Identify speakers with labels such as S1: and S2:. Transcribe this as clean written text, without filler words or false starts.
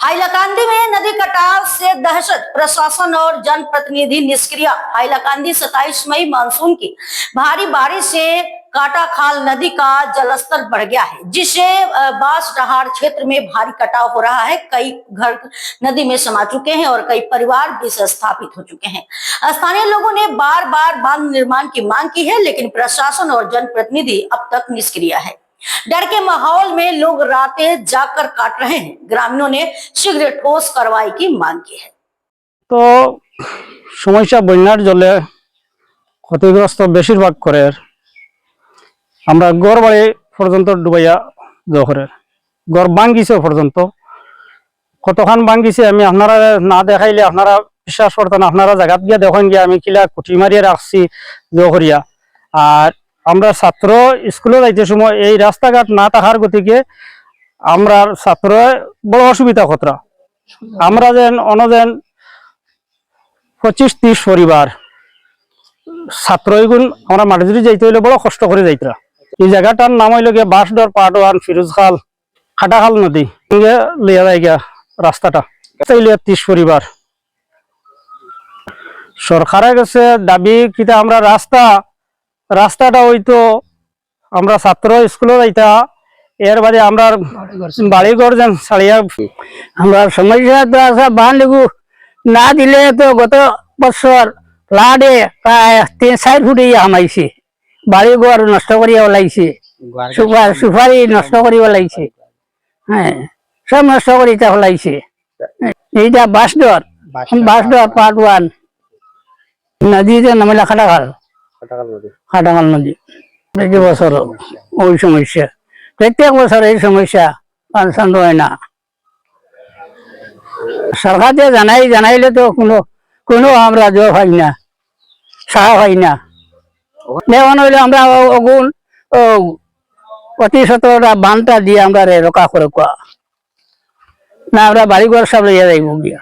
S1: हाइलाकांदी में नदी कटाव से दहशत, प्रशासन और जनप्रतिनिधि निष्क्रिय। हाइलाकांदी 27 मई मानसून की भारी बारिश से काटाखाल नदी का जलस्तर बढ़ गया है, जिससे बांसडहार क्षेत्र में भारी कटाव हो रहा है। कई घर नदी में समा चुके हैं और कई परिवार विस्थापित हो चुके हैं। स्थानीय लोगों ने बार बार बांध निर्माण की मांग की है, लेकिन प्रशासन और जनप्रतिनिधि अब तक निष्क्रिय है। डर के माहौल में लोग रातें जाकर काट रहे हैं। ग्रामीणों ने शीघ्र ठोस कार्रवाई की मांग की है।
S2: तो समस्या बन्यार जले क्षतिग्रस्त बेशिरभाग करे আমরা ঘর বাড়ি পর্যন্ত ডুবাইয়া যাওয়া করে ঘর ভাঙ্গিছে পর্যন্ত কতখান ভাঙ্গিছে আমি আপনারা না দেখাইলে আপনারা বিশ্বাস করতেন। আপনারা জায়গাত গিয়া দেখেন গিয়া আমি কিলা কুটি মারিয়া রাখছি যাওয়া করিয়া। আর আমরা ছাত্র স্কুলে যাইতে সময় এই রাস্তাঘাট না থাকার গতিকে আমরা ছাত্র বড় অসুবিধা খতরা। আমরা যেন অনজেন 25-30 পরিবার ছাত্র এগুন আমরা মাটিজুড়ি যাইতে হইলে বড় কষ্ট করে যাইতরা। এই জায়গাটার নাম হইল গিয়া বাঁশডর পার্ট 1 ফিরোজখাল খাটাখাল নদী লিয়া যায় গিয়া রাস্তাটা 30 পরিবার। সরকারের কাছে দাবি কিতা আমরা রাস্তাটা হইতো আমরা ছাত্র স্কুলে যাইতা এর বাদে আমরা বাড়িঘর যেন ছাড়িয়া আমরা সমস্যা তো আছে। বাঁধ না দিলে তো গত বছর ফ্লাডে প্রায় 3-4 ফুট হামাইছে, বাড়ি ঘর নষ্ট করিয়া ওলাইছে, সুপারি নষ্ট করিয়া ওলাইছে, হ্যাঁ সব নষ্ট করিয়া ওলাইছে। এইটা বাঁশডর পার্ট 1 নদী যে নামিলা খাটাখাল নদী। প্রতি বছর ওই সমস্যা, প্রত্যেক বছর এই সমস্যা শান্ত হয় না। সরকারকে জানাইলে তো কোনো আমরা জোর পাই না, সাহা পাই না। যেমন হইলে আমরা অগুন অতি সতর্কতা বানটা দিয়ে আমরা রক্ষা করে না আমরা বাড়িঘর সব লইয়া যাইব গিয়া।